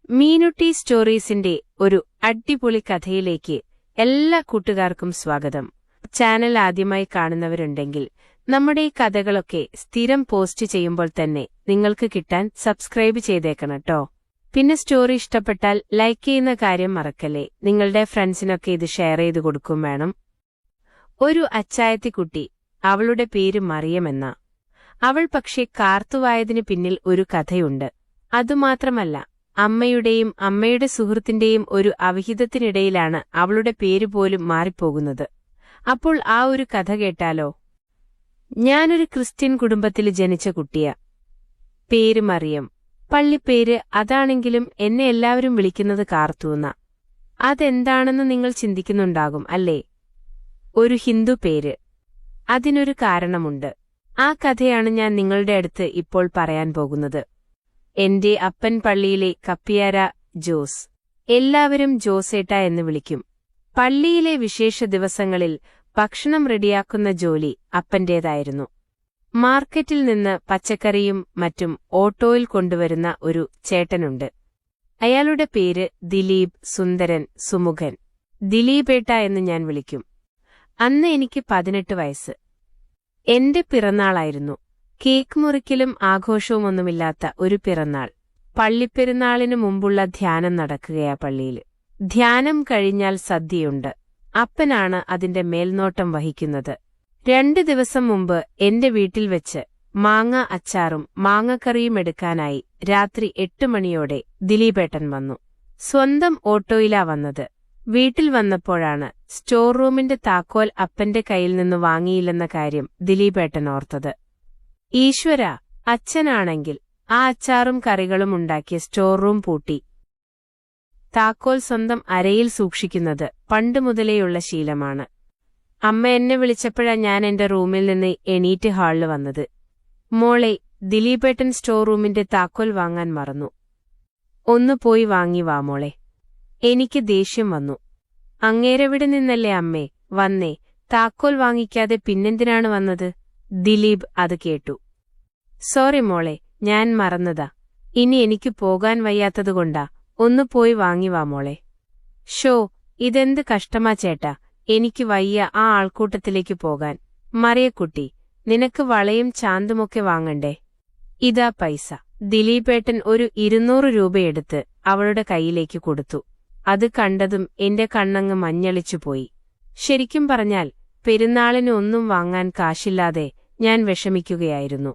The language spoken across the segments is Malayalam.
മീനുട്ടി സ്റ്റോറീസിന്റെ ഒരു അടിപൊളി കഥയിലേക്ക് എല്ലാ കൂട്ടുകാർക്കും സ്വാഗതം. ചാനൽ ആദ്യമായി കാണുന്നവരുണ്ടെങ്കിൽ നമ്മുടെ ഈ കഥകളൊക്കെ സ്ഥിരം പോസ്റ്റ് ചെയ്യുമ്പോൾ തന്നെ നിങ്ങൾക്ക് കിട്ടാൻ സബ്സ്ക്രൈബ് ചെയ്തേക്കണം ട്ടോ. പിന്നെ സ്റ്റോറി ഇഷ്ടപ്പെട്ടാൽ ലൈക്ക് ചെയ്യുന്ന കാര്യം മറക്കല്ലേ. നിങ്ങളുടെ ഫ്രണ്ട്സിനൊക്കെ ഇത് ഷെയർ ചെയ്തു കൊടുക്കും വേണം. ഒരു അച്ചായത്തിക്കുട്ടി, അവളുടെ പേര് മറിയമെന്ന. അവൾ പക്ഷേ കാർത്തുവായതിനു പിന്നിൽ ഒരു കഥയുണ്ട്. അതുമാത്രമല്ല, അമ്മയുടെയും അമ്മയുടെ സുഹൃത്തിന്റെയും ഒരു അവിഹിതത്തിനിടയിലാണ് അവളുടെ പേരുപോലും മാറിപ്പോകുന്നത്. അപ്പോൾ ആ ഒരു കഥ കേട്ടാലോ? ഞാനൊരു ക്രിസ്ത്യൻ കുടുംബത്തിൽ ജനിച്ച കുട്ടിയാ. പേര് മറിയം. പള്ളിപ്പേര് അതാണെങ്കിലും എന്നെ എല്ലാവരും വിളിക്കുന്നത് കാർത്തൂന്ന. അതെന്താണെന്ന് നിങ്ങൾ ചിന്തിക്കുന്നുണ്ടാകും അല്ലേ? ഒരു ഹിന്ദു പേര്. അതിനൊരു കാരണമുണ്ട്. ആ കഥയാണ് ഞാൻ നിങ്ങളുടെ അടുത്ത് ഇപ്പോൾ പറയാൻ പോകുന്നത്. എന്റെ അപ്പൻ പള്ളിയിലെ കപ്പിയാര ജോസ്. എല്ലാവരും ജോസേട്ട എന്ന് വിളിക്കും. പള്ളിയിലെ വിശേഷ ദിവസങ്ങളിൽ ഭക്ഷണം റെഡിയാക്കുന്ന ജോലി അപ്പന്റേതായിരുന്നു. മാർക്കറ്റിൽ നിന്ന് പച്ചക്കറിയും മറ്റും ഓട്ടോയിൽ കൊണ്ടുവരുന്ന ഒരു ചേട്ടനുണ്ട്. അയാളുടെ പേര് ദിലീപ്, സുന്ദരൻ, സുമുഖൻ. ദിലീപേട്ട എന്ന് ഞാൻ വിളിക്കും. അന്ന് എനിക്ക് 18 വയസ്സ്. എന്റെ പിറന്നാളായിരുന്നു. കേക്ക് മുറിക്കലും ആഘോഷവുമൊന്നുമില്ലാത്ത ഒരു പിറന്നാൾ. പള്ളിപ്പെരുന്നാളിനു മുമ്പുള്ള ധ്യാനം നടക്കുകയാ പള്ളിയിൽ. ധ്യാനം കഴിഞ്ഞാൽ സദ്യയുണ്ട്. അപ്പനാണ് അതിന്റെ മേൽനോട്ടം വഹിക്കുന്നത്. 2 ദിവസം മുമ്പ് എന്റെ വീട്ടിൽ വെച്ച് മാങ്ങ അച്ചാറും മാങ്ങക്കറിയും എടുക്കാനായി രാത്രി 8 മണിയോടെ ദിലീപേട്ടൻ വന്നു. സ്വന്തം ഓട്ടോയിലാ വന്നത്. വീട്ടിൽ വന്നപ്പോഴാണ് സ്റ്റോർ റൂമിന്റെ താക്കോൽ അപ്പന്റെ കയ്യിൽ നിന്ന് വാങ്ങിയില്ലെന്ന കാര്യം ദിലീപേട്ടൻ ഓർത്തത്. ഈശ്വരാ, അച്ഛനാണെങ്കിൽ ആ അച്ചാറും കറികളും ഉണ്ടാക്കിയ സ്റ്റോർ റൂം പൂട്ടി. താക്കോൽ സ്വന്തം അരയിൽ സൂക്ഷിക്കുന്നത് പണ്ടുമുതലേയുള്ള ശീലമാണ്. അമ്മ എന്നെ വിളിച്ചപ്പോഴാ ഞാൻ എന്റെ റൂമിൽ നിന്ന് എണീറ്റ് ഹാളിൽ വന്നത്. മോളെ, ദിലീപേട്ടൻ സ്റ്റോർ റൂമിന്റെ താക്കോൽ വാങ്ങാൻ മറന്നു. ഒന്ന് പോയി വാങ്ങി വാ മോളെ. എനിക്ക് ദേഷ്യം വന്നു. അങ്ങേരെവിടെ നിന്നല്ലേ അമ്മേ വന്നേ? താക്കോൽ വാങ്ങിക്കാതെ പിന്നെന്തിനാണ് വന്നത്? ദിലീപ് അത് കേട്ടു. സോറി മോളെ, ഞാൻ മറന്നതാ. ഇനി എനിക്ക് പോകാൻ വയ്യാത്തതുകൊണ്ടാ. ഒന്ന് പോയി വാങ്ങി വാ മോളെ. ഷോ, ഇതെന്ത് കഷ്ടമാ ചേട്ടാ. എനിക്ക് വയ്യ ആ ആൾക്കൂട്ടത്തിലേക്ക് പോകാൻ. മറിയക്കുട്ടി, നിനക്ക് വളയും ചാന്തുമൊക്കെ വാങ്ങണ്ടേ? ഇതാ പൈസ. ദിലീപേട്ടൻ ഒരു 200 രൂപയെടുത്ത് അവളുടെ കൈയിലേക്ക് കൊടുത്തു. അത് കണ്ടതും എന്റെ കണ്ണങ്ങ് മഞ്ഞളിച്ചുപോയി. ശരിക്കും പറഞ്ഞാൽ പെരുന്നാളിന് ഒന്നും വാങ്ങാൻ കാശില്ലാതെ ഞാൻ വിഷമിക്കുകയായിരുന്നു.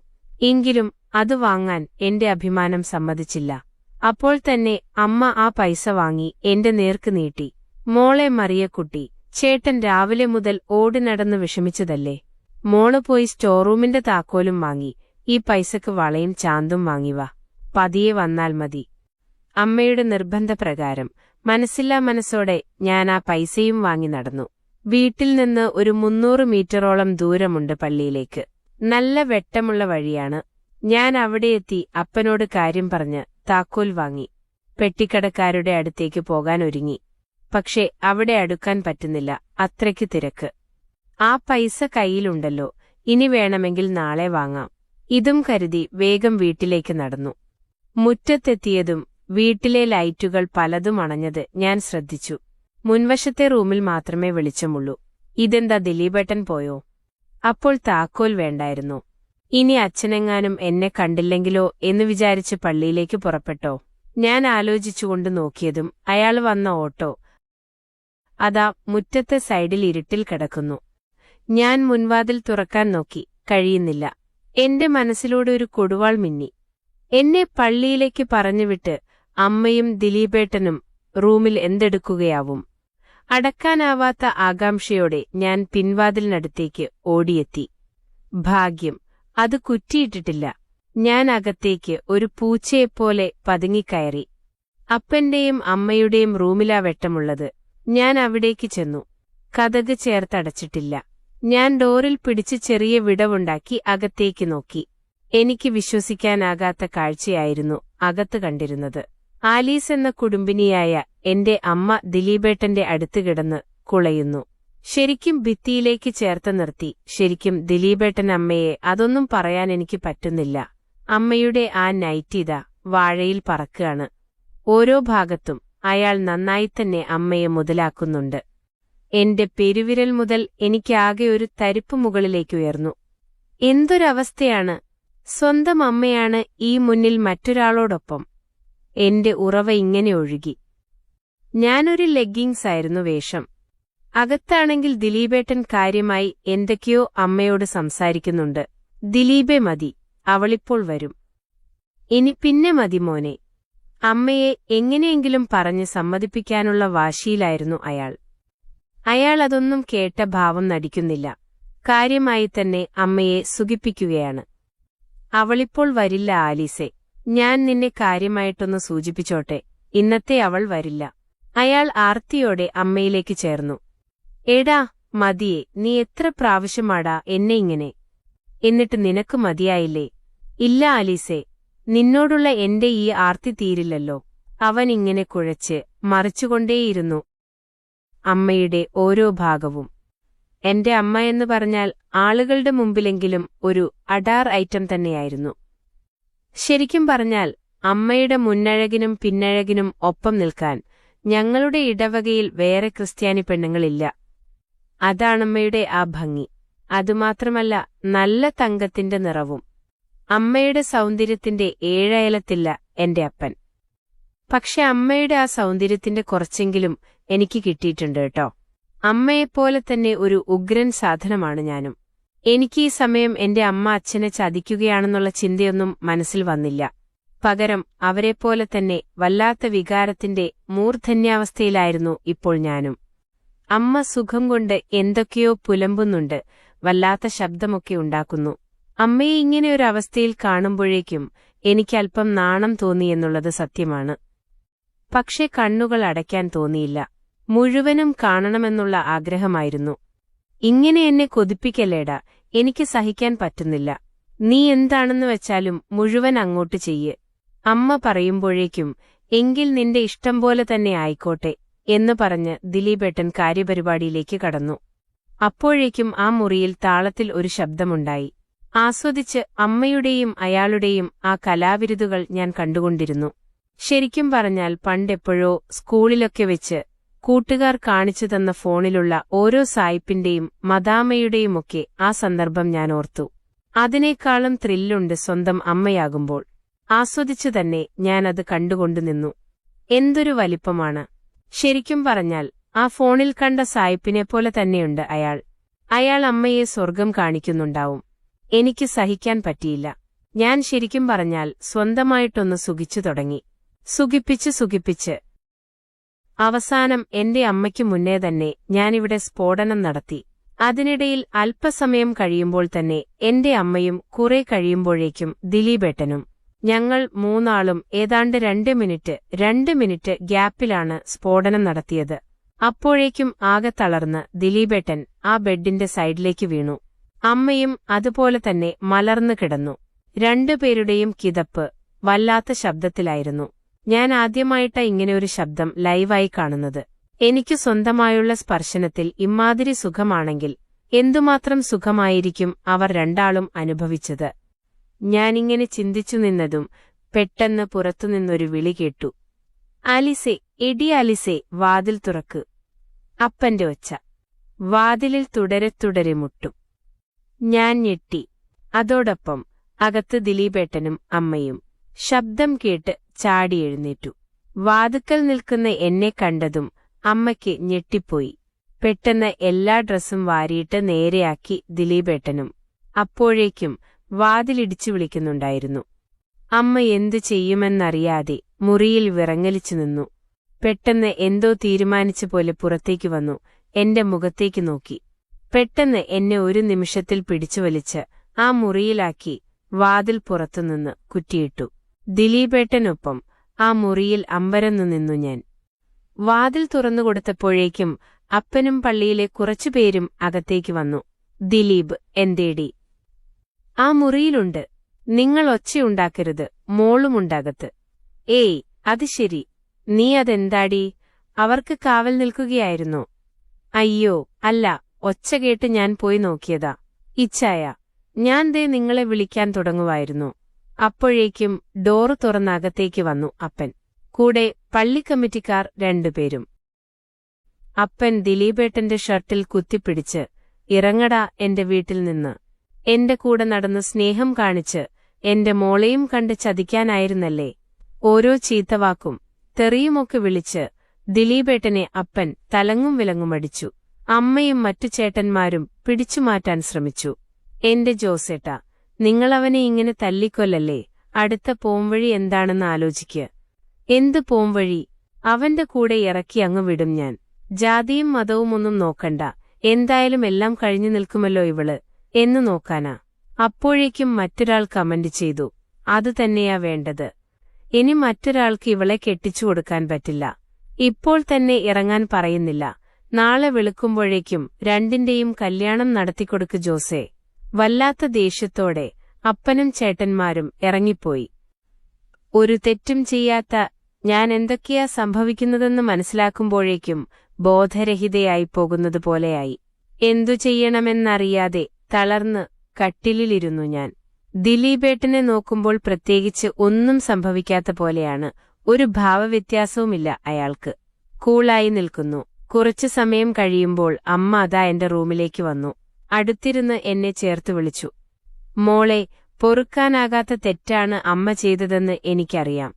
എങ്കിലും അത് വാങ്ങാൻ എന്റെ അഭിമാനം സമ്മതിച്ചില്ല. അപ്പോൾ തന്നെ അമ്മ ആ പൈസ വാങ്ങി എന്റെ നേർക്ക് നീട്ടി. മോളെ മറിയക്കുട്ടി, ചേട്ടൻ രാവിലെ മുതൽ ഓടി നടന്ന് വിഷമിച്ചതല്ലേ? മോള് പോയി സ്റ്റോർ റൂമിന്റെ താക്കോലും വാങ്ങി ഈ പൈസക്ക് വളയും ചാന്തും വാങ്ങിവാ. പതിയെ വന്നാൽ മതി. അമ്മയുടെ നിർബന്ധപ്രകാരം മനസ്സില്ലാ മനസ്സോടെ ഞാൻ ആ പൈസയും വാങ്ങി നടന്നു. വീട്ടിൽ നിന്ന് ഒരു 300 മീറ്ററോളം ദൂരമുണ്ട് പള്ളിയിലേക്ക്. നല്ല വെട്ടമുള്ള വഴിയാണ്. ഞാൻ അവിടെയെത്തി അപ്പനോട് കാര്യം പറഞ്ഞ് താക്കോൽ വാങ്ങി പെട്ടിക്കടക്കാരുടെ അടുത്തേക്ക് പോകാൻ ഒരുങ്ങി. പക്ഷേ അവിടെ അടുക്കാൻ പറ്റുന്നില്ല, അത്രയ്ക്ക് തിരക്ക്. ആ പൈസ കയ്യിലുണ്ടല്ലോ, ഇനി വേണമെങ്കിൽ നാളെ വാങ്ങാം. ഇതും കരുതി വേഗം വീട്ടിലേക്ക് നടന്നു. മുറ്റത്തെത്തിയതും വീട്ടിലെ ലൈറ്റുകൾ പലതും അണഞ്ഞത് ഞാൻ ശ്രദ്ധിച്ചു. മുൻവശത്തെ റൂമിൽ മാത്രമേ വെളിച്ചമുള്ളൂ. ഇതെന്താ, ദിലീപേട്ടൻ പോയോ? അപ്പോൾ താക്കോൽ വേണ്ടായിരുന്നു. ഇനി അച്ഛനെങ്ങാനും എന്നെ കണ്ടില്ലെങ്കിലോ എന്ന് വിചാരിച്ച് പള്ളിയിലേക്ക് പുറപ്പെട്ടോ? ഞാൻ ആലോചിച്ചുകൊണ്ട് നോക്കിയതും അയാൾ വന്ന ഓട്ടോ അതാ മുറ്റത്തെ സൈഡിൽ ഇരുട്ടിൽ കിടക്കുന്നു. ഞാൻ മുൻവാതിൽ തുറക്കാൻ നോക്കി, കഴിയുന്നില്ല. എന്റെ മനസ്സിലൂടെ ഒരു കൊടുവാൾ മിന്നി. എന്നെ പള്ളിയിലേക്ക് പറഞ്ഞുവിട്ട് അമ്മയും ദിലീപേട്ടനും റൂമിൽ എന്തെടുക്കുകയാവും? അടക്കാനാവാത്ത ആകാംക്ഷയോടെ ഞാൻ പിൻവാതിലിനടുത്തേക്ക് ഓടിയെത്തി. ഭാഗ്യം, അത് കുറ്റിയിട്ടിട്ടില്ല. ഞാൻ അകത്തേക്ക് ഒരു പൂച്ചയെപ്പോലെ പതുങ്ങിക്കയറി. അപ്പന്റെയും അമ്മയുടെയും റൂമിലാ വെട്ടമുള്ളത്. ഞാൻ അവിടേക്ക് ചെന്നു. കതക് ചേർത്തടച്ചിട്ടില്ല. ഞാൻ ഡോറിൽ പിടിച്ച് ചെറിയ വിടവുണ്ടാക്കി അകത്തേക്ക് നോക്കി. എനിക്ക് വിശ്വസിക്കാനാകാത്ത കാഴ്ചയായിരുന്നു അകത്ത് കണ്ടിരുന്നത്. ആലീസ് എന്ന കുടുംബിനിയായ എന്റെ അമ്മ ദിലീപേട്ടന്റെ അടുത്ത് കിടന്ന് കുളയുന്നു. ശരിക്കും ഭിത്തിയിലേക്ക് ചേർത്ത് നിർത്തി. ശരിക്കും ദിലീപേട്ടൻ അമ്മയെ അതൊന്നും പറയാൻ എനിക്ക് പറ്റുന്നില്ല. അമ്മയുടെ ആ നൈറ്റിത വാഴയിൽ പറക്കുകയാണ്. ഓരോ ഭാഗത്തും അയാൾ നന്നായിത്തന്നെ അമ്മയെ മുതലാക്കുന്നുണ്ട്. എന്റെ പെരുവിരൽ മുതൽ എനിക്കാകെ ഒരു തരിപ്പ് മുകളിലേക്കുയർന്നു. എന്തൊരവസ്ഥയാണ്! സ്വന്തം അമ്മയാണ് ഈ മുന്നിൽ മറ്റൊരാളോടൊപ്പം. എന്റെ ഉറവ ഇങ്ങനെ ഒഴുകി. ഞാനൊരു ലെഗ്ഗിങ്സ് ആയിരുന്നു വേഷം. അകത്താണെങ്കിൽ ദിലീപേട്ടൻ കാര്യമായി എന്തൊക്കെയോ അമ്മയോട് സംസാരിക്കുന്നുണ്ട്. ദിലീപേ മതി, അവളിപ്പോൾ വരും. ഇനി പിന്നെ മതി മോനെ. അമ്മയെ എങ്ങനെയെങ്കിലും പറഞ്ഞ് സമ്മതിപ്പിക്കാനുള്ള വാശിയിലായിരുന്നു അയാൾ. അയാൾ അതൊന്നും കേട്ട ഭാവം നടിക്കുന്നില്ല. കാര്യമായി തന്നെ അമ്മയെ സുഖിപ്പിക്കുകയാണ്. അവളിപ്പോൾ വരില്ല ആലീസേ. ഞാൻ നിന്നെ കാര്യമായിട്ടൊന്ന് സൂചിപ്പിച്ചോട്ടെ, ഇന്നത്തെ അവൾ വരില്ല. അയാൾ ആർത്തിയോടെ അമ്മയിലേക്ക് ചേർന്നു. എടാ മതിയെ, നീ എത്ര പ്രാവശ്യമാടാ എന്നെ ഇങ്ങനെ? എന്നിട്ട് നിനക്ക് മതിയായില്ലേ? ഇല്ല ആലീസേ, നിന്നോടുള്ള എന്റെ ഈ ആർത്തി തീരില്ലല്ലോ. അവൻ ഇങ്ങനെ കുഴച്ച് മറിച്ചുകൊണ്ടേയിരുന്നു അമ്മയുടെ ഓരോ ഭാഗവും. എന്റെ അമ്മയെന്ന് പറഞ്ഞാൽ ആളുകളുടെ മുമ്പിലെങ്കിലും ഒരു അഡാർ ഐറ്റം തന്നെയായിരുന്നു. ശരിക്കും പറഞ്ഞാൽ അമ്മയുടെ മുന്നഴകിനും പിന്നഴകിനും ഒപ്പം നിൽക്കാൻ ഞങ്ങളുടെ ഇടവകയിൽ വേറെ ക്രിസ്ത്യാനി പെണ്ണുങ്ങളില്ല. അതാണമ്മയുടെ ആ ഭംഗി. അതുമാത്രമല്ല, നല്ല തങ്കത്തിന്റെ നിറവും. അമ്മയുടെ സൗന്ദര്യത്തിന്റെ ഏഴയലത്തില്ല എന്റെ അപ്പൻ. പക്ഷെ അമ്മയുടെ ആ സൗന്ദര്യത്തിന്റെ കുറച്ചെങ്കിലും എനിക്ക് കിട്ടിയിട്ടുണ്ട് കേട്ടോ. അമ്മയെപ്പോലെ തന്നെ ഒരു ഉഗ്രൻ സാധനമാണ് ഞാനും. എനിക്ക് ഈ സമയം എന്റെ അമ്മ അച്ഛനെ ചതിക്കുകയാണെന്നുള്ള ചിന്തയൊന്നും മനസ്സിൽ വന്നില്ല. പകരം അവരെപ്പോലെ തന്നെ വല്ലാത്ത വികാരത്തിന്റെ മൂർധന്യാവസ്ഥയിലായിരുന്നു ഇപ്പോൾ ഞാനും. അമ്മ സുഖം കൊണ്ട് എന്തൊക്കെയോ പുലമ്പുന്നുണ്ട്, വല്ലാത്ത ശബ്ദമൊക്കെ ഉണ്ടാക്കുന്നു. അമ്മയെ ഇങ്ങനെയൊരവസ്ഥയിൽ കാണുമ്പോഴേക്കും എനിക്കല്പം നാണം തോന്നിയെന്നുള്ളത് സത്യമാണ്. പക്ഷേ കണ്ണുകൾ അടയ്ക്കാൻ തോന്നിയില്ല. മുഴുവനും കാണണമെന്നുള്ള ആഗ്രഹമായിരുന്നു. ഇങ്ങനെ എന്നെ കൊതിപ്പിക്കല്ലേടാ, എനിക്ക് സഹിക്കാൻ പറ്റുന്നില്ല. നീ എന്താണെന്ന് വെച്ചാലും മുഴുവൻ അങ്ങോട്ട് ചെയ്യ്. അമ്മ പറയുമ്പോഴേക്കും എങ്കിൽ നിന്റെ ഇഷ്ടം പോലെ തന്നെ ആയിക്കോട്ടെ എന്ന് പറഞ്ഞ് ദിലീപേട്ടൻ കാര്യപരിപാടിയിലേക്ക് കടന്നു. അപ്പോഴേക്കും ആ മുറിയിൽ താളത്തിൽ ഒരു ശബ്ദമുണ്ടായി. ആസ്വദിച്ച് അമ്മയുടെയും അയാളുടെയും ആ കലാവിരുതുകൾ ഞാൻ കണ്ടുകൊണ്ടിരുന്നു. ശരിക്കും പറഞ്ഞാൽ പണ്ടെപ്പോഴോ സ്കൂളിലൊക്കെ വെച്ച് കൂട്ടുകാർ കാണിച്ചു തന്ന ഫോണിലുള്ള ഓരോ സായിപ്പിന്റെയും മദാമയുടെയുമൊക്കെ ആ സന്ദർഭം ഞാൻ ഓർത്തു. അതിനേക്കാളും ത്രില്ലുണ്ട് സ്വന്തം അമ്മയാകുമ്പോൾ. ആസ്വദിച്ചു തന്നെ ഞാനത് കണ്ടുകൊണ്ടു നിന്നു. എന്തൊരു വലിപ്പമാണ്! ശരിക്കും പറഞ്ഞാൽ ആ ഫോണിൽ കണ്ട സായിപ്പിനെപ്പോലെ തന്നെയുണ്ട് അയാൾ. അയാൾ അമ്മയെ സ്വർഗം കാണിക്കുന്നുണ്ടാവും. എനിക്ക് സഹിക്കാൻ പറ്റിയില്ല. ഞാൻ ശരിക്കും പറഞ്ഞാൽ സ്വന്തമായിട്ടൊന്ന് സുഖിച്ചു തുടങ്ങി. സുഖിപ്പിച്ച് അവസാനം എന്റെ അമ്മയ്ക്കു മുന്നേ തന്നെ ഞാനിവിടെ സ്ഫോടനം നടത്തി. അതിനിടയിൽ അല്പസമയം കഴിയുമ്പോൾ തന്നെ എന്റെ അമ്മയും കുറെ കഴിയുമ്പോഴേക്കും ദിലീപേട്ടനും. ഞങ്ങൾ മൂന്നാളും ഏതാണ്ട് 2 മിനിറ്റ് ഗ്യാപ്പിലാണ് സ്ഫോടനം നടത്തിയത്. അപ്പോഴേക്കും ആകെ തളർന്ന് ദിലീപേട്ടൻ ആ ബെഡിന്റെ സൈഡിലേക്ക് വീണു. അമ്മയും അതുപോലെ തന്നെ മലർന്നു കിടന്നു. രണ്ടുപേരുടെയും കിതപ്പ് വല്ലാത്ത ശബ്ദത്തിലായിരുന്നു. ഞാൻ ആദ്യമായിട്ടാ ഇങ്ങനെയൊരു ശബ്ദം ലൈവായി കാണുന്നത്. എനിക്ക് സ്വന്തമായുള്ള സ്പർശനത്തിൽ ഇമ്മാതിരി സുഖമാണെങ്കിൽ എന്തുമാത്രം സുഖമായിരിക്കും അവർ രണ്ടാളും അനുഭവിച്ചത്. ഞാനിങ്ങനെ ചിന്തിച്ചു നിന്നതും പെട്ടെന്ന് പുറത്തുനിന്നൊരു വിളി കേട്ടു. ആലിസേ, എടി ആലിസേ, വാതിൽ തുറക്ക്. അപ്പന്റെ ഒച്ച. വാതിലിൽ തുടരെ മുട്ടും. ഞാൻ ഞെട്ടി. അതോടൊപ്പം അകത്ത് ദിലീപേട്ടനും അമ്മയും. ശബ്ദം കേട്ട് ചാടി എഴുന്നേറ്റു. വാതുക്കൽ നിൽക്കുന്ന എന്നെ കണ്ടതും അമ്മയ്ക്ക് ഞെട്ടിപ്പോയി. പെട്ടെന്ന് എല്ലാ ഡ്രസ്സും വാരിയിട്ട് നേരെയാക്കി ദിലീപേട്ടനും. അപ്പോഴേക്കും വാതിലിടിച്ചു വിളിക്കുന്നുണ്ടായിരുന്നു. അമ്മ എന്തു ചെയ്യുമെന്നറിയാതെ മുറിയിൽ വിറങ്ങലിച്ചു നിന്നു. പെട്ടെന്ന് എന്തോ തീരുമാനിച്ച പോലെ പുറത്തേക്ക് വന്നു. എന്റെ മുഖത്തേക്ക് നോക്കി. പെട്ടെന്ന് എന്നെ ഒരു നിമിഷത്തിൽ പിടിച്ചുവലിച്ച് ആ മുറിയിലാക്കി വാതിൽ പുറത്തുനിന്ന് കുറ്റിയിട്ടു. ദിലീപേട്ടനൊപ്പം ആ മുറിയിൽ അമ്പരന്നു നിന്നു ഞാൻ. വാതിൽ തുറന്നുകൊടുത്തപ്പോഴേക്കും അപ്പനും പള്ളിയിലെ കുറച്ചുപേരും അകത്തേക്ക് വന്നു. ദിലീപ്, എന്തേടി? ആ മുറിയിലുണ്ട്. നിങ്ങൾ ഒച്ചയുണ്ടാക്കരുത്, മോളുമുണ്ടകത്ത്. ഏയ്, അത് ശരി. നീ അതെന്താടി? അവർക്ക് കാവൽ നിൽക്കുകയായിരുന്നോ? അയ്യോ അല്ല, ഒച്ച കേട്ട് ഞാൻ പോയി നോക്കിയതാ. ഇച്ഛായ, ഞാൻ ദേ നിങ്ങളെ വിളിക്കാൻ തുടങ്ങുവായിരുന്നു. അപ്പോഴേക്കും ഡോറ് തുറന്നകത്തേക്ക് വന്നു അപ്പൻ. കൂടെ പള്ളിക്കമ്മിറ്റിക്കാർ രണ്ടുപേരും. അപ്പൻ ദിലീപേട്ടന്റെ ഷർട്ടിൽ കുത്തിപ്പിടിച്ച്, ഇറങ്ങടാ എന്റെ വീട്ടിൽ നിന്ന്. എന്റെ കൂടെ നടന്ന് സ്നേഹം കാണിച്ച് എന്റെ മോളെയും കണ്ട് ചതിക്കാനായിരുന്നല്ലേ. ഓരോ ചീത്തവാക്കും തെറിയുമൊക്കെ വിളിച്ച് ദിലീപേട്ടനെ അപ്പൻ തലങ്ങും വിലങ്ങുമടിച്ചു. അമ്മയും മറ്റു ചേട്ടന്മാരും പിടിച്ചുമാറ്റാൻ ശ്രമിച്ചു. എന്റെ ജോസേട്ടാ, നിങ്ങളവനെ ഇങ്ങനെ തല്ലിക്കൊല്ലല്ലേ. അടുത്ത പോംവഴി എന്താണെന്ന് ആലോചിക്ക്. എന്ത് പോംവഴി? അവന്റെ കൂടെ ഇറക്കി അങ്ങ് വിടും ഞാൻ. ജാതിയും മതവുമൊന്നും നോക്കണ്ട, എന്തായാലും എല്ലാം കഴിഞ്ഞു നിൽക്കുമല്ലോ ഇവള് എന്ന് നോക്കാനാ. അപ്പോഴേക്കും മറ്റൊരാൾ കമന്റ് ചെയ്തു, അത് തന്നെയാ വേണ്ടത്. ഇനി മറ്റൊരാൾക്ക് ഇവളെ കെട്ടിച്ചു കൊടുക്കാൻ പറ്റില്ല. ഇപ്പോൾ തന്നെ ഇറങ്ങാൻ പറയുന്നില്ല. നാളെ വെളുക്കുമ്പോഴേക്കും രണ്ടിന്റെയും കല്യാണം നടത്തിക്കൊടുക്ക് ജോസേ. വല്ലാത്ത ദേഷ്യത്തോടെ അപ്പനും ചേട്ടന്മാരും ഇറങ്ങിപ്പോയി. ഒരു തെറ്റും ചെയ്യാത്ത ഞാൻ എന്തൊക്കെയാ സംഭവിക്കുന്നതെന്ന് മനസ്സിലാക്കുമ്പോഴേക്കും ബോധരഹിതയായി പോകുന്നതുപോലെയായി. എന്തു ചെയ്യണമെന്നറിയാതെ തളർന്ന് കട്ടിലിലിരുന്നു ഞാൻ. ദിലീപേട്ടനെ നോക്കുമ്പോൾ പ്രത്യേകിച്ച് ഒന്നും സംഭവിക്കാത്ത പോലെയാണ്. ഒരു ഭാവവ്യത്യാസവുമില്ല അയാൾക്ക്. കൂളായി നിൽക്കുന്നു. കുറച്ചു സമയം കഴിയുമ്പോൾ അമ്മ അതാ എന്റെ റൂമിലേക്ക് വന്നു. അടുത്തിരുന്ന് എന്നെ ചേർത്ത് വിളിച്ചു. മോളെ, പൊറുക്കാനാകാത്ത തെറ്റാണ് അമ്മ ചെയ്തതെന്ന് എനിക്കറിയാം.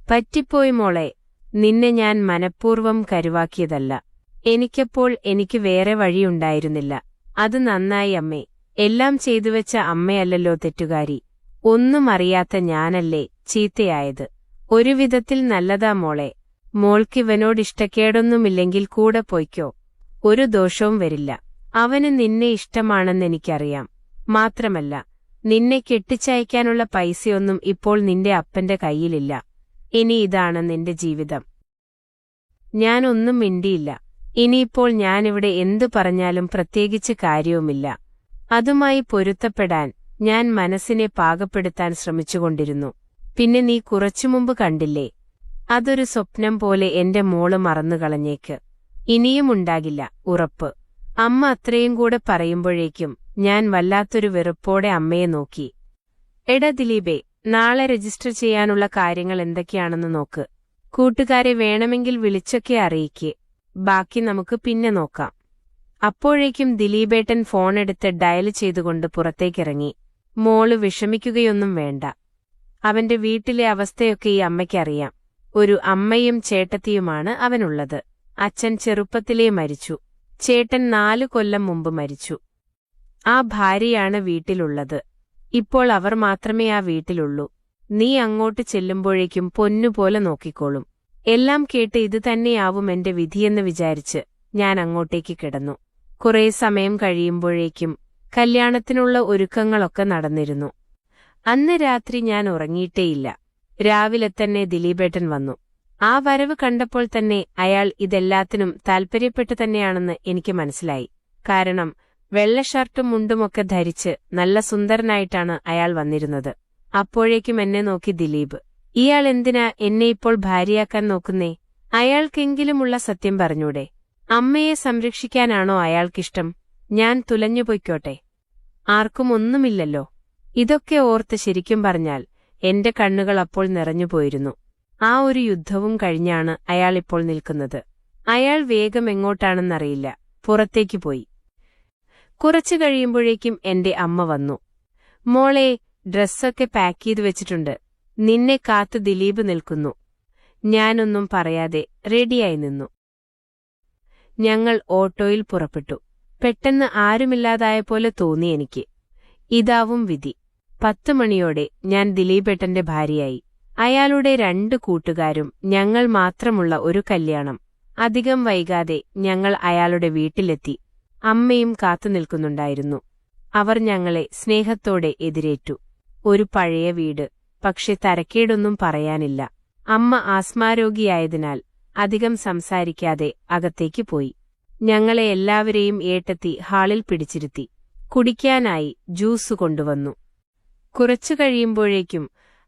പറ്റിപ്പോയി മോളെ. നിന്നെ ഞാൻ മനഃപൂർവ്വം കരുവാക്കിയതല്ല. എനിക്കപ്പോൾ എനിക്ക് വേറെ വഴിയുണ്ടായിരുന്നില്ല. അത് നന്നായി അമ്മേ. എല്ലാം ചെയ്തുവെച്ച അമ്മയല്ലല്ലോ തെറ്റുകാരി. ഒന്നും അറിയാത്ത ഞാനല്ലേ ചീത്തയായത്. ഒരു വിധത്തിൽ നല്ലതാ മോളെ. മോൾക്കിവനോടിഷ്ടക്കേടൊന്നുമില്ലെങ്കിൽ കൂടെ പൊയ്ക്കോ. ഒരു ദോഷവും വരില്ല. അവന് നിന്നെ ഇഷ്ടമാണെന്നെനിക്കറിയാം. മാത്രമല്ല, നിന്നെ കെട്ടിച്ചയക്കാനുള്ള പൈസയൊന്നും ഇപ്പോൾ നിന്റെ അപ്പന്റെ കയ്യിലില്ല. ഇനി ഇതാണ് നിന്റെ ജീവിതം. ഞാനൊന്നും മിണ്ടിയില്ല. ഇനിയിപ്പോൾ ഞാനിവിടെ എന്തു പറഞ്ഞാലും പ്രത്യേകിച്ച് കാര്യവുമില്ല. അതുമായി പൊരുത്തപ്പെടാൻ ഞാൻ മനസ്സിനെ പാകപ്പെടുത്താൻ ശ്രമിച്ചുകൊണ്ടിരുന്നു. പിന്നെ നീ കുറച്ചുമുമ്പ് കണ്ടില്ലേ, അതൊരു സ്വപ്നം പോലെ എന്റെ മോള് മറന്നുകളഞ്ഞേക്ക്. ഇനിയുമുണ്ടാകില്ല, ഉറപ്പ്. അമ്മ അത്രയും കൂടെ പറയുമ്പോഴേക്കും ഞാൻ വല്ലാത്തൊരു വെറുപ്പോടെ അമ്മയെ നോക്കി. എടാ ദിലീപേ, നാളെ രജിസ്റ്റർ ചെയ്യാനുള്ള കാര്യങ്ങൾ എന്തൊക്കെയാണെന്ന് നോക്ക്. കൂട്ടുകാരെ വേണമെങ്കിൽ വിളിച്ചൊക്കെ അറിയിക്ക്. ബാക്കി നമുക്ക് പിന്നെ നോക്കാം. അപ്പോഴേക്കും ദിലീപേട്ടൻ ഫോണെടുത്ത് ഡയൽ ചെയ്തുകൊണ്ട് പുറത്തേക്കിറങ്ങി. മോള് വിഷമിക്കുകയൊന്നും വേണ്ട. അവന്റെ വീട്ടിലെ അവസ്ഥയൊക്കെ ഈ അമ്മയ്ക്കറിയാം. ഒരു അമ്മയും ചേട്ടത്തിയുമാണ് അവനുള്ളത്. അച്ഛൻ ചെറുപ്പത്തിലേ മരിച്ചു. ചേട്ടൻ 4 കൊല്ലം മുമ്പ് മരിച്ചു. ആ ഭാര്യയാണ് വീട്ടിലുള്ളത്. ഇപ്പോൾ അവർ മാത്രമേ ആ വീട്ടിലുള്ളൂ. നീ അങ്ങോട്ട് ചെല്ലുമ്പോഴേക്കും പൊന്നുപോലെ നോക്കിക്കോളും. എല്ലാം കേട്ട് ഇത് തന്നെയാവും എന്റെ വിധിയെന്ന് വിചാരിച്ച് ഞാൻ അങ്ങോട്ടേക്ക് കിടന്നു. കുറേ സമയം കഴിയുമ്പോഴേക്കും കല്യാണത്തിനുള്ള ഒരുക്കങ്ങളൊക്കെ നടന്നിരുന്നു. അന്ന് രാത്രി ഞാൻ ഉറങ്ങിയിട്ടേയില്ല. രാവിലെ തന്നെ ദിലീപേട്ടൻ വന്നു. ആ വരവ് കണ്ടപ്പോൾ തന്നെ അയാൾ ഇതെല്ലാത്തിനും താൽപര്യപ്പെട്ടു തന്നെയാണെന്ന് എനിക്ക് മനസ്സിലായി. കാരണം വെള്ള ഷർട്ടും മുണ്ടുമൊക്കെ ധരിച്ച് നല്ല സുന്ദരനായിട്ടാണ് അയാൾ വന്നിരുന്നത്. അപ്പോഴേക്കും എന്നെ നോക്കി ദിലീപ്, ഇയാൾ എന്തിനാ എന്നെ ഇപ്പോൾ ഭാര്യയാക്കാൻ നോക്കുന്നേ? അയാൾക്കെങ്കിലുമുള്ള സത്യം പറഞ്ഞൂടെ? അമ്മയെ സംരക്ഷിക്കാനാണോ അയാൾക്കിഷ്ടം? ഞാൻ തുലഞ്ഞുപൊയ്ക്കോട്ടെ. ആർക്കും ഒന്നുമില്ലല്ലോ. ഇതൊക്കെ ഓർത്ത് ശരിക്കും പറഞ്ഞാൽ എന്റെ കണ്ണുകൾ അപ്പോൾ നിറഞ്ഞുപോയിരുന്നു. ആ ഒരു യുദ്ധവും കഴിഞ്ഞാണ് അയാളിപ്പോൾ നിൽക്കുന്നത്. അയാൾ വേഗം എങ്ങോട്ടാണെന്നറിയില്ല, പുറത്തേക്ക് പോയി. കുറച്ചു കഴിയുമ്പോഴേക്കും എന്റെ അമ്മ വന്നു. മോളെ, ഡ്രസ്സൊക്കെ പാക്ക് ചെയ്തു വെച്ചിട്ടുണ്ട്. നിന്നെ കാത്ത് ദിലീപ് നിൽക്കുന്നു. ഞാനൊന്നും പറയാതെ റെഡിയായി നിന്നു. ഞങ്ങൾ ഓട്ടോയിൽ പുറപ്പെട്ടു. പെട്ടെന്ന് ആരുമില്ലാതായ പോലെ തോന്നി എനിക്ക്. ഇതാവും വിധി. 10 മണിയോടെ ഞാൻ ദിലീപേട്ടന്റെ ഭാര്യയായി. അയാളുടെ 2 കൂട്ടുകാരും ഞങ്ങൾ മാത്രമുള്ള ഒരു കല്യാണം. അധികം വൈകാതെ ഞങ്ങൾ അയാളുടെ വീട്ടിലെത്തി. അമ്മയും കാത്തുനിൽക്കുന്നുണ്ടായിരുന്നു. അവർ ഞങ്ങളെ സ്നേഹത്തോടെ എതിരേറ്റു. ഒരു പഴയ വീട്, പക്ഷെ തരക്കേടൊന്നും പറയാനില്ല. അമ്മ ആസ്മാരോഗിയായതിനാൽ അധികം സംസാരിക്കാതെ അകത്തേക്ക് പോയി. ഞങ്ങളെ എല്ലാവരെയും ഏട്ടത്തി ഹാളിൽ പിടിച്ചിരുത്തി. കുടിക്കാനായി ജ്യൂസ് കൊണ്ടുവന്നു. കുറച്ചു കഴിയുമ്പോഴേക്കും,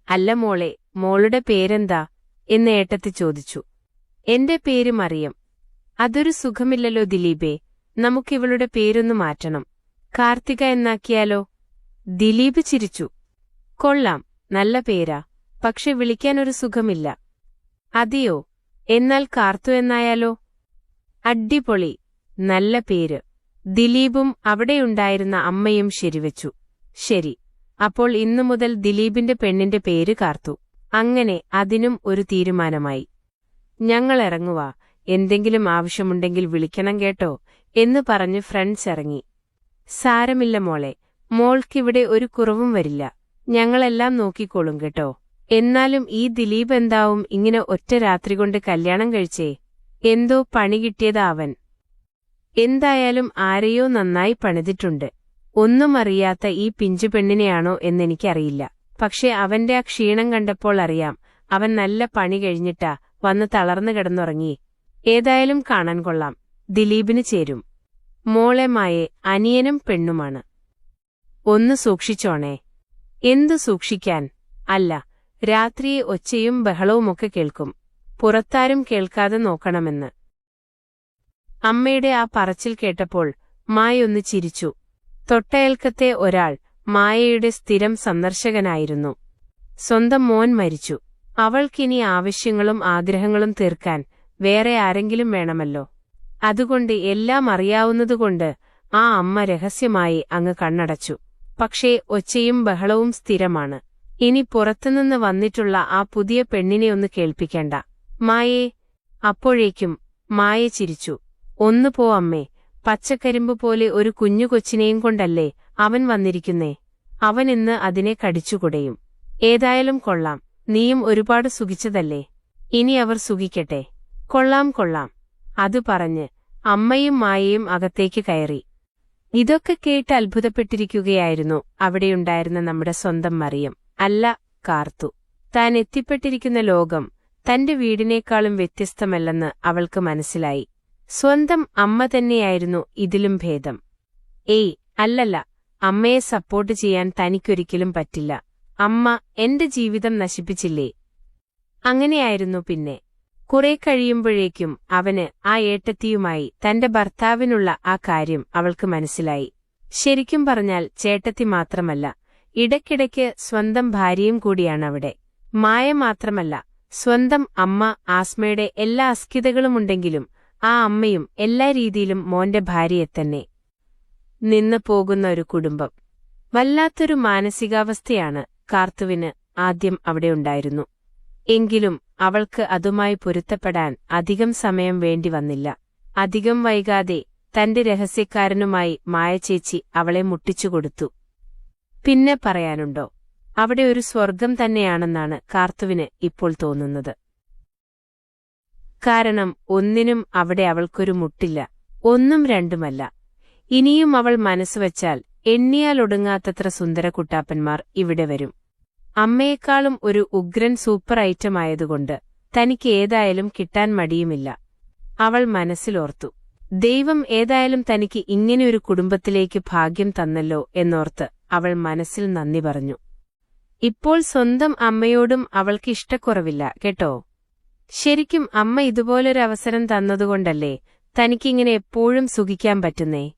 അല്ല മോളെ, മോളുടെ പേരെന്താ എന്ന് ഏട്ടത്തി ചോദിച്ചു. എന്റെ പേര് മറിയം. അതൊരു സുഖമില്ലല്ലോ ദിലീപേ, നമുക്കിവളുടെ പേരൊന്നു മാറ്റണം. കാർത്തിക എന്നാക്കിയാലോ? ദിലീപ് ചിരിച്ചു. കൊള്ളാം, നല്ല പേരാ. പക്ഷെ വിളിക്കാനൊരു സുഖമില്ല. അതെയോ, എന്നാൽ കാർത്തു എന്നായാലോ? അടിപൊളി, നല്ല പേര്. ദിലീപും അവിടെയുണ്ടായിരുന്ന അമ്മയും ശരിവച്ചു. ശരി, അപ്പോൾ ഇന്നു മുതൽ ദിലീപിന്റെ പെണ്ണിന്റെ പേര് കാർത്തു. അങ്ങനെ അതിനും ഒരു തീരുമാനമായി. ഞങ്ങളിറങ്ങുവാ, എന്തെങ്കിലും ആവശ്യമുണ്ടെങ്കിൽ വിളിക്കണം കേട്ടോ എന്ന് പറഞ്ഞ് ഫ്രണ്ട്സ് ഇറങ്ങി. സാരമില്ല മോളെ, മോൾക്കിവിടെ ഒരു കുറവും വരില്ല, ഞങ്ങളെല്ലാം നോക്കിക്കോളും കേട്ടോ. എന്നാലും ഈ ദിലീപ് എന്താവും ഇങ്ങനെ ഒറ്റ രാത്രി കൊണ്ട് കല്യാണം കഴിച്ചേ? എന്തോ പണി കിട്ടിയതാ അവൻ. എന്തായാലും ആരെയോ നന്നായി പണിതിട്ടുണ്ട്. ഒന്നും അറിയാത്ത ഈ പിഞ്ചുപെണ്ണിനെയാണോ എന്നെനിക്കറിയില്ല. പക്ഷെ അവന്റെ ആ ക്ഷീണം കണ്ടപ്പോൾ അറിയാം, അവൻ നല്ല പണി കഴിഞ്ഞിട്ടാ വന്ന് തളർന്നു കിടന്നുറങ്ങി. ഏതായാലും കാണാൻ കൊള്ളാം, ദിലീപിന് ചേരും. മോളെ മായെ അനിയനും പെണ്ണുമാണ്. ഒന്ന് സൂക്ഷിച്ചോണേ. എന്തു സൂക്ഷിക്കാൻ? അല്ല, രാത്രിയെ ഒച്ചയും ബഹളവുമൊക്കെ കേൾക്കും, പുറത്താരും കേൾക്കാതെ നോക്കണമെന്ന്. അമ്മയുടെ ആ പറച്ചിൽ കേട്ടപ്പോൾ മായൊന്ന് ചിരിച്ചു. തൊട്ടയൽക്കത്തെ ഒരാൾ മായയുടെ സ്ഥിരം സന്ദർശകനായിരുന്നു. സ്വന്തം മോൻ മരിച്ചു. അവൾക്കിനി ആവശ്യങ്ങളും ആഗ്രഹങ്ങളും തീർക്കാൻ വേറെ ആരെങ്കിലും വേണമല്ലോ. അതുകൊണ്ട് എല്ലാം അറിയാവുന്നതുകൊണ്ട് ആ അമ്മ രഹസ്യമായി അങ്ങ് കണ്ണടച്ചു. പക്ഷേ ഒച്ചയും ബഹളവും സ്ഥിരമാണ്. ഇനി പുറത്തുനിന്ന് വന്നിട്ടുള്ള ആ പുതിയ പെണ്ണിനെ ഒന്ന് കേൾപ്പിക്കണ്ട. മായേ. അപ്പോഴേക്കും മായ ചിരിച്ചു. ഒന്നു പോ അമ്മേ, പച്ചക്കരിമ്പ് പോലെ ഒരു കുഞ്ഞു കൊച്ചിനെയും കൊണ്ടല്ലേ അവൻ വന്നിരിക്കുന്നേ. അവൻ ഇന്ന് അതിനെ കടിച്ചുകുടയും. ഏതായാലും കൊള്ളാം, നീയും ഒരുപാട് സുഖിച്ചതല്ലേ, ഇനി അവർ സുഖിക്കട്ടെ. കൊള്ളാം കൊള്ളാം. അതു പറഞ്ഞ് അമ്മയും മായയും അകത്തേക്ക് കയറി. ഇതൊക്കെ കേട്ട് അത്ഭുതപ്പെട്ടിരിക്കുകയായിരുന്നു അവിടെയുണ്ടായിരുന്ന നമ്മുടെ സ്വന്തം മറിയം, അല്ല കാർത്തു. താൻ എത്തിപ്പെട്ടിരിക്കുന്ന ലോകം തന്റെ വീടിനേക്കാളും വ്യത്യസ്തമല്ലെന്ന് അവൾക്ക് മനസ്സിലായി. സ്വന്തം അമ്മ തന്നെയായിരുന്നു ഇതിലും ഭേദം. ഏയ് അല്ലല്ല, അമ്മയെ സപ്പോർട്ട് ചെയ്യാൻ തനിക്കൊരിക്കലും പറ്റില്ല. അമ്മ എന്റെ ജീവിതം നശിപ്പിച്ചില്ലേ. അങ്ങനെയായിരുന്നു പിന്നെ. കുറെ കഴിയുമ്പോഴേക്കും അവന് ആ ഏട്ടത്തിയുമായി തന്റെ ഭർത്താവിനുള്ള ആ കാര്യം അവൾക്ക് മനസ്സിലായി. ശരിക്കും പറഞ്ഞാൽ ചേട്ടത്തി മാത്രമല്ല, ഇടയ്ക്കിടയ്ക്ക് സ്വന്തം ഭാര്യയും കൂടിയാണവിടെ. മായ മാത്രമല്ല, സ്വന്തം അമ്മ ആസ്മയുടെ എല്ലാ അസ്കിതകളുമുണ്ടെങ്കിലും ആ അമ്മയും എല്ലാ രീതിയിലും മോന്റെ ഭാര്യയെത്തന്നെ. നിന്ന് പോകുന്ന ഒരു കുടുംബം. വല്ലാത്തൊരു മാനസികാവസ്ഥയാണ് കാർത്തുവിന് ആദ്യം അവിടെയുണ്ടായിരുന്നു. എങ്കിലും അവൾക്ക് അതുമായി പൊരുത്തപ്പെടാൻ അധികം സമയം വേണ്ടിവന്നില്ല. അധികം വൈകാതെ തന്റെ രഹസ്യക്കാരനുമായി മായച്ചേച്ചി അവളെ മുട്ടിച്ചുകൊടുത്തു. പിന്നെ പറയാനുണ്ടോ, അവിടെ ഒരു സ്വർഗം തന്നെയാണെന്നാണ് കാർത്തുവിന് ഇപ്പോൾ തോന്നുന്നത്. കാരണം ഒന്നിനും അവിടെ അവൾക്കൊരു മുട്ടില്ല, ഒന്നും രണ്ടുമല്ല. ഇനിയും അവൾ മനസ്സുവച്ചാൽ എണ്ണിയാലൊടുങ്ങാത്തത്ര സുന്ദരക്കുട്ടാപ്പന്മാർ ഇവിടെ വരും. അമ്മയെക്കാളും ഒരു ഉഗ്രൻ സൂപ്പർ ഐറ്റമായതുകൊണ്ട് തനിക്ക് ഏതായാലും കിട്ടാൻ മടിയുമില്ല. അവൾ മനസ്സിലോർത്തു, ദൈവം ഏതായാലും തനിക്ക് ഇങ്ങനെയൊരു കുടുംബത്തിലേക്ക് ഭാഗ്യം തന്നല്ലോ എന്നോർത്ത് അവൾ മനസ്സിൽ നന്ദി പറഞ്ഞു. ഇപ്പോൾ സ്വന്തം അമ്മയോടും അവൾക്ക് ഇഷ്ടക്കുറവില്ല കേട്ടോ. ശരിക്കും അമ്മ ഇതുപോലൊരവസരം തന്നതുകൊണ്ടല്ലേ തനിക്കിങ്ങനെ എപ്പോഴും സുഖിക്കാൻ പറ്റുന്നേ.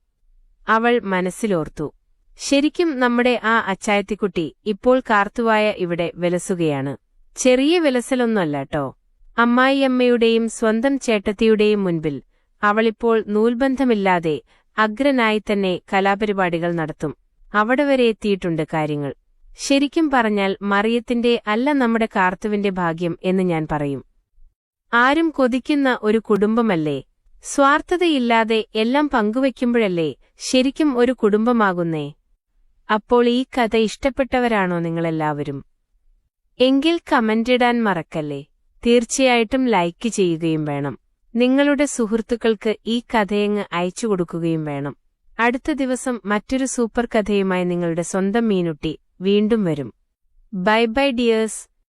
അവൾ മനസ്സിലോർത്തു. ശരിക്കും നമ്മുടെ ആ അച്ചായത്തിക്കുട്ടി ഇപ്പോൾ കാർത്തുവായ ഇവിടെ വിലസുകയാണ്. ചെറിയ വിലസലൊന്നുമല്ലാട്ടോ. അമ്മായിയമ്മയുടെയും സ്വന്തം ചേട്ടത്തിയുടെയും മുൻപിൽ അവളിപ്പോൾ നൂൽബന്ധമില്ലാതെ അഗ്രനായി തന്നെ കലാപരിപാടികൾ നടത്തും. അവിടെ വരെ എത്തിയിട്ടുണ്ട് കാര്യങ്ങൾ. ശരിക്കും പറഞ്ഞാൽ മറിയത്തിന്റെ അല്ല നമ്മുടെ കാർത്തുവിന്റെ ഭാഗ്യം എന്ന് ഞാൻ പറയും. ആരും കൊതിക്കുന്ന ഒരു കുടുംബമല്ലേ. സ്വാർത്ഥതയില്ലാതെ എല്ലാം പങ്കുവയ്ക്കുമ്പോഴല്ലേ ശരിക്കും ഒരു കുടുംബമാകുന്നേ. അപ്പോൾ ഈ കഥ ഇഷ്ടപ്പെട്ടവരാണോ നിങ്ങളെല്ലാവരും? എങ്കിൽ കമന്റിടാൻ മറക്കല്ലേ. തീർച്ചയായിട്ടും ലൈക്ക് ചെയ്യുകയും വേണം. നിങ്ങളുടെ സുഹൃത്തുക്കൾക്ക് ഈ കഥയങ്ങ് അയച്ചു കൊടുക്കുകയും വേണം. അടുത്ത ദിവസം മറ്റൊരു സൂപ്പർ കഥയുമായി നിങ്ങളുടെ സ്വന്തം മീനുട്ടി വീണ്ടും വരും. Bye bye dears.